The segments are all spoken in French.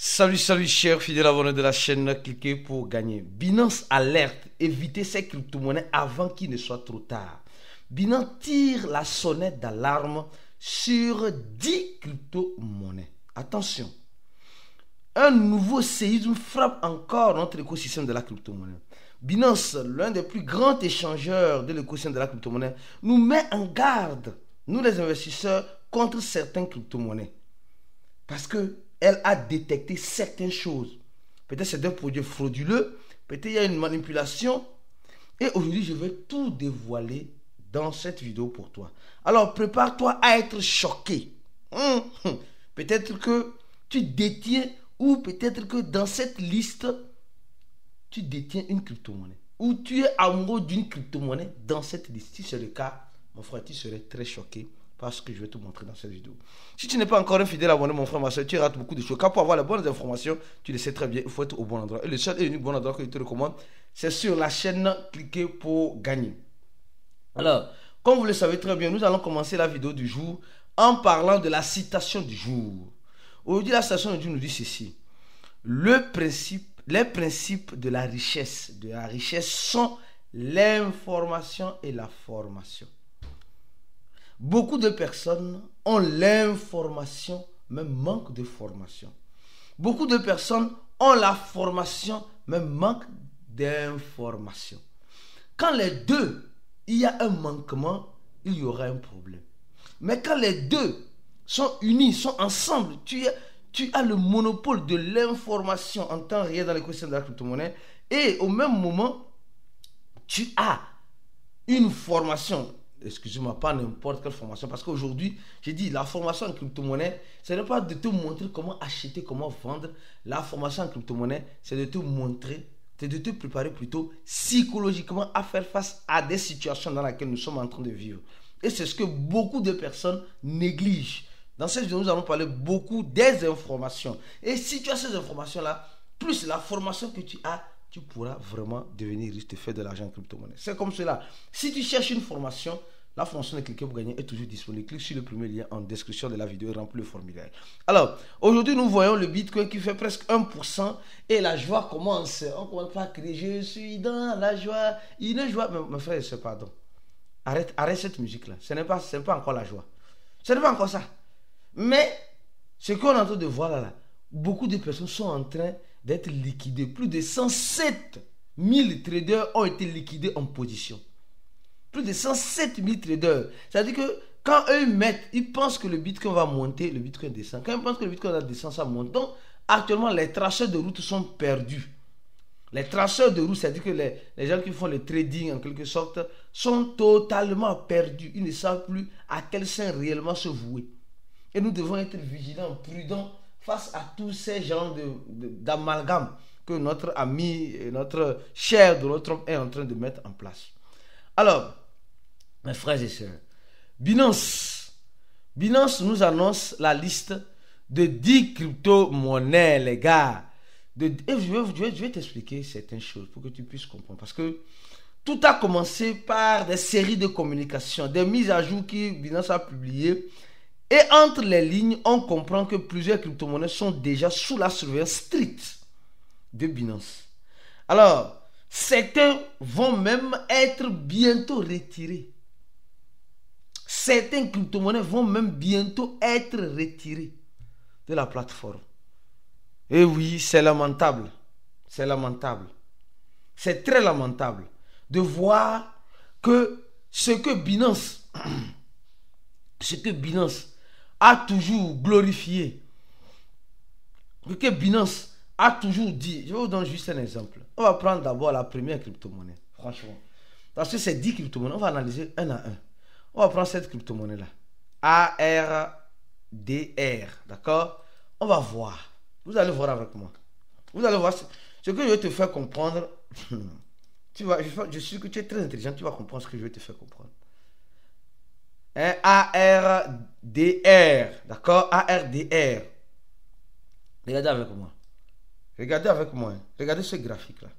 Salut chers fidèles abonnés de la chaîne, cliquez pour gagner. Binance alerte, évitez ces crypto-monnaies avant qu'il ne soit trop tard. Binance tire la sonnette d'alarme sur 10 crypto-monnaies. Attention, un nouveau séisme frappe encore notre écosystème de la crypto-monnaie. Binance, l'un des plus grands échangeurs de l'écosystème de la crypto-monnaie, nous met en garde, nous les investisseurs, contre certaines crypto-monnaies. Parce qu'elle a détecté certaines choses. Peut-être c'est des produits frauduleux, peut-être il y a une manipulation. Et aujourd'hui, je vais tout dévoiler dans cette vidéo pour toi. Alors, prépare-toi à être choqué. Peut-être que tu détiens, ou peut-être que dans cette liste, tu détiens une crypto-monnaie. Ou tu es amoureux d'une crypto-monnaie dans cette liste. Si c'est le cas, mon frère, tu serais très choqué parce que je vais te montrer dans cette vidéo. Si tu n'es pas encore un fidèle abonné, mon frère, ma soeur, tu rates beaucoup de choses. Car pour avoir les bonnes informations, tu le sais très bien, il faut être au bon endroit. Et le seul et unique bon endroit que je te recommande, c'est sur la chaîne Cliquez pour gagner. Alors, comme vous le savez très bien, nous allons commencer la vidéo du jour en parlant de la citation du jour. Aujourd'hui, la citation du jour nous dit ceci. Les principes de la richesse sont l'information et la formation. Beaucoup de personnes ont l'information, mais manquent de formation. Beaucoup de personnes ont la formation, mais manquent d'information. Quand les deux, il y a un manquement, il y aura un problème. Mais quand les deux sont unis, sont ensemble, tu as le monopole de l'information en temps réel dans l'écosystème de la crypto-monnaie et au même moment, tu as une formation. Excusez-moi, pas n'importe quelle formation. Parce qu'aujourd'hui, j'ai dit, la formation en crypto-monnaie, ce n'est pas de te montrer comment acheter, comment vendre. La formation en crypto-monnaie, c'est de te montrer, c'est de te préparer plutôt psychologiquement à faire face à des situations dans lesquelles nous sommes en train de vivre. Et c'est ce que beaucoup de personnes négligent. Dans cette vidéo, nous allons parler beaucoup des informations. Et si tu as ces informations-là, plus la formation que tu as, tu pourras vraiment devenir riche, te faire de l'argent en crypto-monnaie. C'est comme cela. Si tu cherches une formation, la formation de Cliquez pour gagner est toujours disponible. Clique sur le premier lien en description de la vidéo et remplis le formulaire. Alors, aujourd'hui, nous voyons le Bitcoin qui fait presque 1% et la joie commence. On commence par crier, je suis dans la joie. Une joie. Mais mon frère, pardon. Arrête cette musique-là. Ce n'est pas encore la joie. Ce n'est pas encore ça. Mais, ce qu'on est en train de voir là, beaucoup de personnes sont en train d'être liquidés. Plus de 107 000 traders ont été liquidés en position. Plus de 107 000 traders. C'est-à-dire que quand eux ils pensent que le Bitcoin va monter, le Bitcoin descend. Quand ils pensent que le Bitcoin va descendre, ça monte. Donc, actuellement, les traceurs de route sont perdus. Les traceurs de route, c'est-à-dire que les gens qui font le trading, en quelque sorte, sont totalement perdus. Ils ne savent plus à quel sein réellement se vouer. Et nous devons être vigilants, prudents, face à tous ces genres d'amalgame que notre ami, notre cher Donald Trump est en train de mettre en place. Alors, mes frères et sœurs, Binance nous annonce la liste de 10 crypto-monnaies, les gars. Je vais t'expliquer certaines choses pour que tu puisses comprendre. Parce que tout a commencé par des séries de communications, des mises à jour que Binance a publiées. Et entre les lignes, on comprend que plusieurs crypto-monnaies sont déjà sous la surveillance stricte de Binance. Alors, certains vont même être bientôt retirés. Certaines crypto-monnaies vont même bientôt être retirées de la plateforme. Et oui, c'est lamentable. C'est lamentable. C'est très lamentable de voir que ce que Binance a toujours glorifié, ce que Binance a toujours dit. Je vais vous donner juste un exemple. On va prendre d'abord la première crypto-monnaie, franchement. Parce que c'est 10 crypto-monnaies, on va analyser un à un. On va prendre cette crypto-monnaie-là. ARDR, d'accord? On va voir. Vous allez voir avec moi. Vous allez voir ce que je vais te faire comprendre. Je suis sûr que tu es très intelligent, tu vas comprendre ce que je vais te faire comprendre. ARDR, d'accord? ARDR. Regardez avec moi. Regardez avec moi. Regardez ce graphique-là.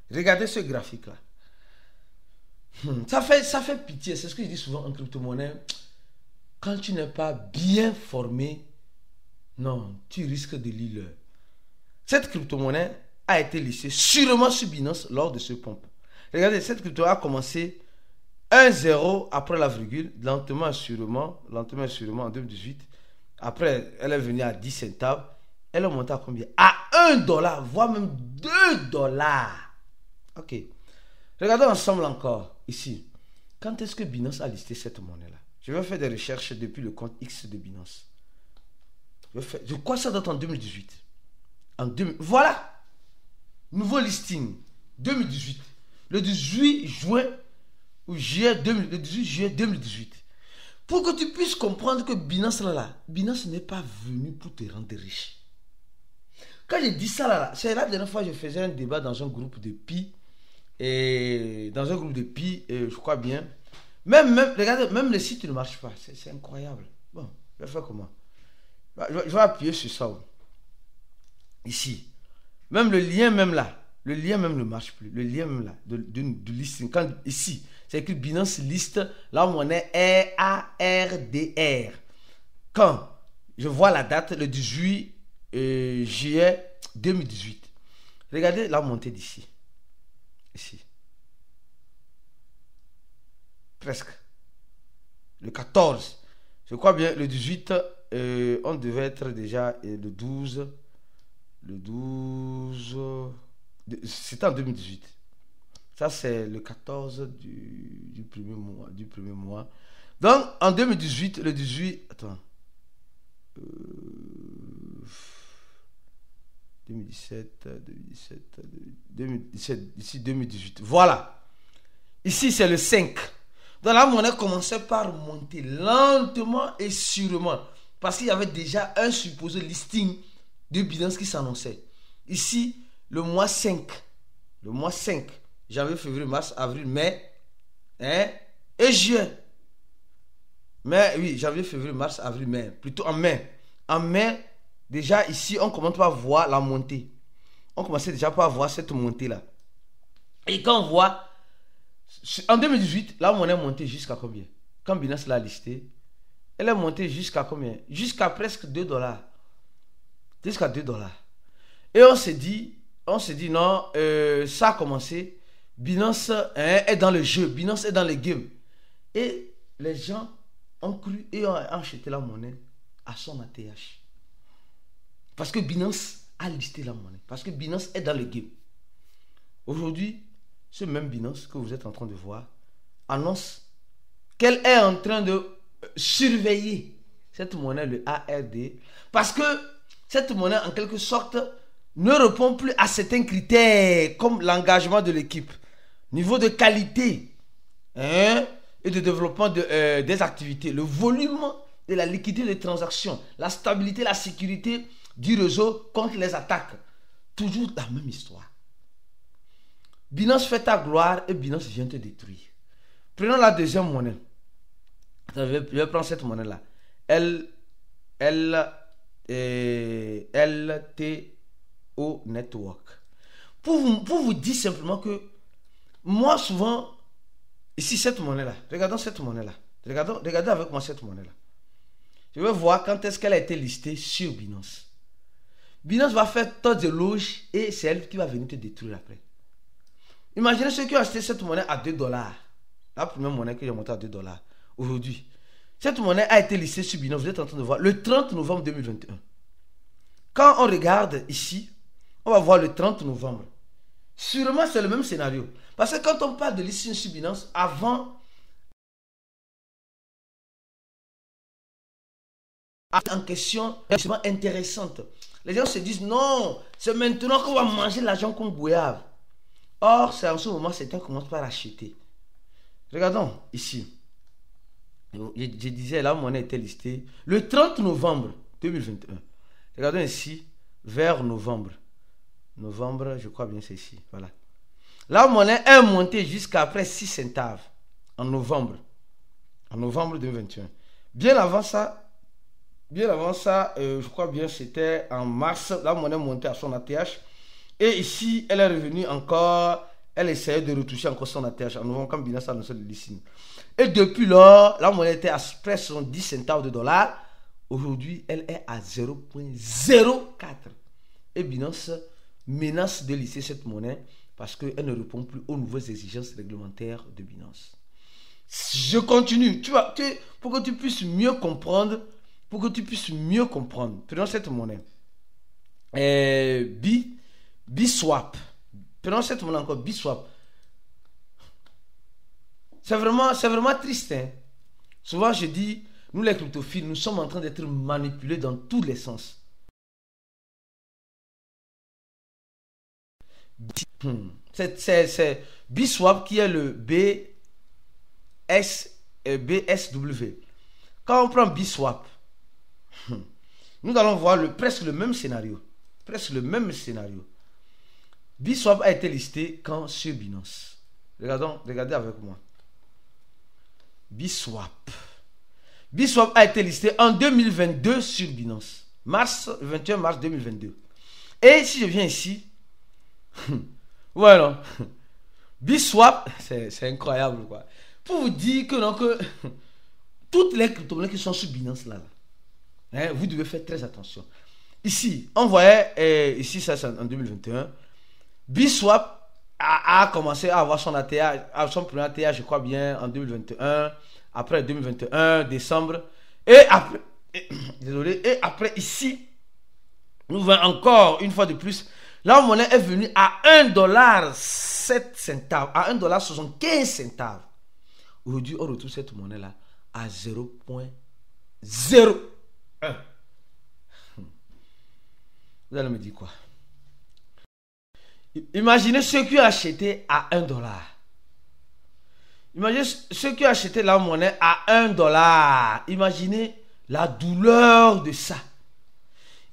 Regardez ce graphique-là. Ça fait pitié. C'est ce que je dis souvent en crypto-monnaie. Quand tu n'es pas bien formé, non, tu risques de l'île. Cette crypto-monnaie a été listée sûrement sur Binance lors de ce pump. Regardez, cette crypto a commencé 1,0 après la virgule, lentement et sûrement en 2018. Après, elle est venue à 10 centimes. Elle est montée à combien? À 1 dollar, voire même 2 dollars. Ok. Regardons ensemble encore, ici. Quand est-ce que Binance a listé cette monnaie-là? Je vais faire des recherches depuis le compte X de Binance. Je crois que ça date en 2018. Voilà. Nouveau listing. 2018. Le 18 juin ou juillet 2018. Pour que tu puisses comprendre que Binance Binance n'est pas venu pour te rendre riche. Quand j'ai dit ça c'est la dernière fois que je faisais un débat dans un groupe de Pi. Et dans un groupe de Pi, je crois bien. Regardez, même le site ne marche pas. C'est incroyable. Bon, je vais faire comment? Je vais appuyer sur ça. Ici. Même le lien même là. Le lien même ne marche plus. Le lien même là. De listing. Ici, c'est écrit Binance liste la monnaie ARDR. Quand je vois la date, le 18 juillet 2018. Regardez la montée d'ici. Ici. Presque. Le 14. Je crois bien, le 18, on devait être déjà le 12. Le 12. C'était en 2018. Ça, c'est le 14 du premier mois. Donc, en 2018, le 18. Attends. 2017, ici 2018. Voilà. Ici, c'est le 5. Donc, la monnaie commençait par monter lentement et sûrement. Parce qu'il y avait déjà un supposé listing de Binance qui s'annonçait. Ici, le mois 5. Le mois 5. Janvier, février, mars, avril, mai. Et juin. Mais oui, janvier, février, mars, avril, mai. Plutôt en mai. En mai, déjà ici, on commence à voir la montée. On commençait déjà à voir cette montée-là. Et quand on voit, en 2018, la monnaie est montée jusqu'à combien? Quand Binance l'a listée, elle est montée jusqu'à combien? Jusqu'à presque 2 dollars. Jusqu'à 2 dollars. Et on s'est dit non, ça a commencé. Binance est dans le jeu. Binance est dans le game. Et les gens ont cru et ont acheté la monnaie à son ATH. Parce que Binance a listé la monnaie. Parce que Binance est dans le game. Aujourd'hui, ce même Binance que vous êtes en train de voir annonce qu'elle est en train de surveiller cette monnaie, le ARD. Parce que cette monnaie, en quelque sorte, ne répond plus à certains critères, comme l'engagement de l'équipe, niveau de qualité et de développement des activités, le volume de la liquidité des transactions, la stabilité, la sécurité du réseau contre les attaques. Toujours la même histoire. Binance fait ta gloire et Binance vient te détruire. Prenons la deuxième monnaie. Je vais prendre cette monnaie-là. LTO Network. Pour vous dire simplement que moi, souvent, ici, cette monnaie-là, regardons cette monnaie-là. Regardez avec moi cette monnaie-là. Je vais voir quand est-ce qu'elle a été listée sur Binance. Binance va faire tant de loges et c'est elle qui va venir te détruire après. Imaginez ceux qui ont acheté cette monnaie à 2 dollars. La première monnaie que j'ai montée à 2 dollars. Aujourd'hui, cette monnaie a été listée sur Binance. Vous êtes en train de voir le 30 novembre 2021. Quand on regarde ici, on va voir le 30 novembre. Sûrement, c'est le même scénario. Parce que quand on parle de listing sur Binance, avant, en question, c'est intéressante. Les gens se disent, non, c'est maintenant qu'on va manger l'argent comme goyave. Or, c'est en ce moment, certains commencent par acheter. Regardons ici. Je disais, la monnaie était listée le 30 novembre 2021. Regardons ici, vers novembre. Novembre, je crois bien c'est ici. Voilà. La monnaie est montée jusqu'à après 6 centimes en novembre. En novembre 2021. Bien avant ça, je crois bien c'était en mars, la monnaie montait à son ATH. Et ici, elle est revenue encore, elle essayait de retoucher encore son ATH en novembre quand Binance a annoncé le listing. Et depuis lors, la monnaie était à presque 10 centimes de dollars. Aujourd'hui, elle est à 0,04. Et Binance menace de lisser cette monnaie parce qu'elle ne répond plus aux nouvelles exigences réglementaires de Binance. Je continue. Pour que tu puisses mieux comprendre. Prenons cette monnaie. Biswap. Prenons cette monnaie encore. Biswap. C'est vraiment triste. Hein? Souvent, je dis, nous les cryptophiles, nous sommes en train d'être manipulés dans tous les sens. C'est Biswap qui est le BSW. Quand on prend Biswap, nous allons voir presque le même scénario. Biswap a été listé quand sur Binance. Regardez avec moi. Biswap a été listé en 2022 sur Binance. 21 mars 2022. Et si je viens ici, voilà. Biswap, c'est incroyable quoi. Pour vous dire que toutes les crypto-monnaies qui sont sur Binance là, hein, vous devez faire très attention. Ici, on voyait, ici ça c'est en 2021, Biswap a commencé à avoir son premier ATA, je crois bien, en 2021, après 2021, décembre, et après ici, nous voyons encore une fois de plus, la monnaie est venue à $1,07, à $1,75. Aujourd'hui, on retrouve cette monnaie-là à 0,01. Vous allez me dire quoi? Imaginez ceux qui ont acheté à $1. Imaginez ceux qui ont acheté la monnaie à $1. Imaginez la douleur de ça.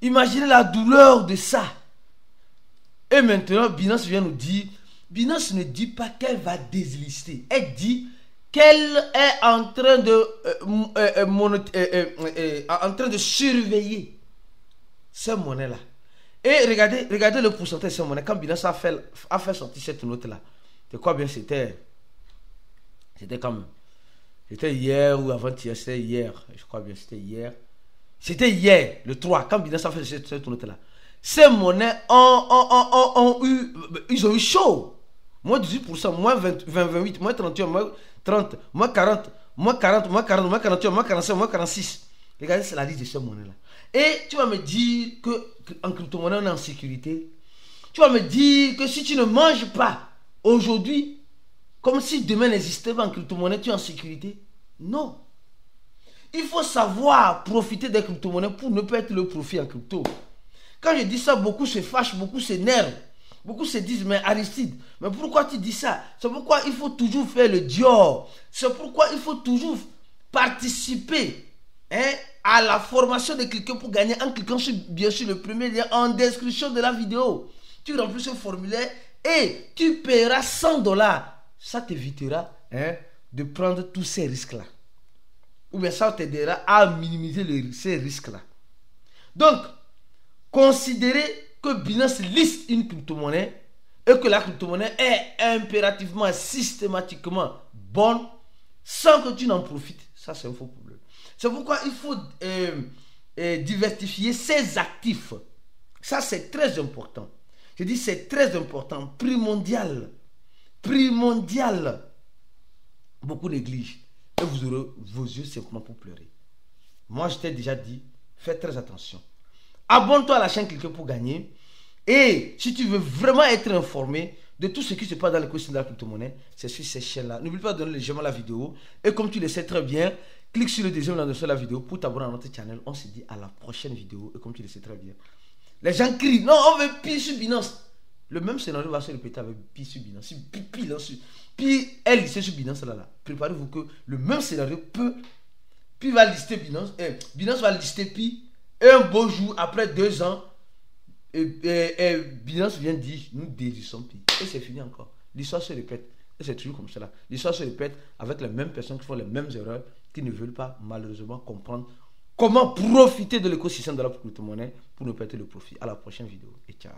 Imaginez la douleur de ça. Et maintenant, Binance vient nous dire, Binance ne dit pas qu'elle va déslister. Elle dit qu'elle est en train de surveiller ces monnaies-là. Et regardez le pourcentage de ces monnaies. Quand Binance a fait sortir cette note-là, c'est quoi bien? C'était quand même. C'était hier ou avant-hier. C'était hier. Je crois bien c'était hier. C'était hier, le 3, quand Binance a fait cette note-là. Ces monnaies ils ont eu chaud. Moins 18%, moins 28, moins 31, moins 30, moins 40, moins 40, moins 40, moins 41, moins 45, moins 46. Regardez, c'est la liste de ces monnaies-là. Et tu vas me dire qu'en crypto-monnaie, on est en sécurité. Tu vas me dire que si tu ne manges pas aujourd'hui, comme si demain n'existait pas en crypto-monnaie, tu es en sécurité. Non. Il faut savoir profiter des crypto-monnaies pour ne pas être le profit en crypto. Quand je dis ça, beaucoup se fâchent, beaucoup s'énervent. Beaucoup se disent, mais Aristide, mais pourquoi tu dis ça? C'est pourquoi il faut toujours faire le Dior. C'est pourquoi il faut toujours participer à la formation de quelqu'un pour gagner en cliquant bien sûr le premier lien en description de la vidéo. Tu remplis ce formulaire et tu paieras $100. Ça t'évitera de prendre tous ces risques-là. Ou bien ça t'aidera à minimiser ces risques-là. Donc, considérez que Binance liste une crypto-monnaie et que la crypto-monnaie est impérativement, systématiquement bonne sans que tu n'en profites, ça c'est un faux problème. C'est pourquoi il faut diversifier ses actifs. Ça c'est très important. Je dis c'est très important, primordial. Beaucoup négligent et vous aurez vos yeux simplement pour pleurer. Moi je t'ai déjà dit, fais très attention. Abonne-toi à la chaîne Cliquez pour gagner. Et si tu veux vraiment être informé de tout ce qui se passe dans l'écosystème de la crypto-monnaie, c'est sur cette chaîne-là. N'oublie pas de donner légèrement à la vidéo. Et comme tu le sais très bien, clique sur le deuxième lien de la vidéo pour t'abonner à notre channel. On se dit à la prochaine vidéo. Et comme tu le sais très bien, les gens crient, non, on veut pile sur Binance. Le même scénario va se répéter avec pile sur Binance. Puis elle liste sur Binance là. Préparez-vous que le même scénario peut. Puis va lister Binance. Binance va lister Pi. Et un beau jour, après 2 ans, Binance vient dire, nous désistons Pi. Et c'est fini encore. L'histoire se répète. Et c'est toujours comme cela. L'histoire se répète avec les mêmes personnes qui font les mêmes erreurs, qui ne veulent pas malheureusement comprendre comment profiter de l'écosystème de la crypto-monnaie pour ne pas être le profit. À la prochaine vidéo et ciao.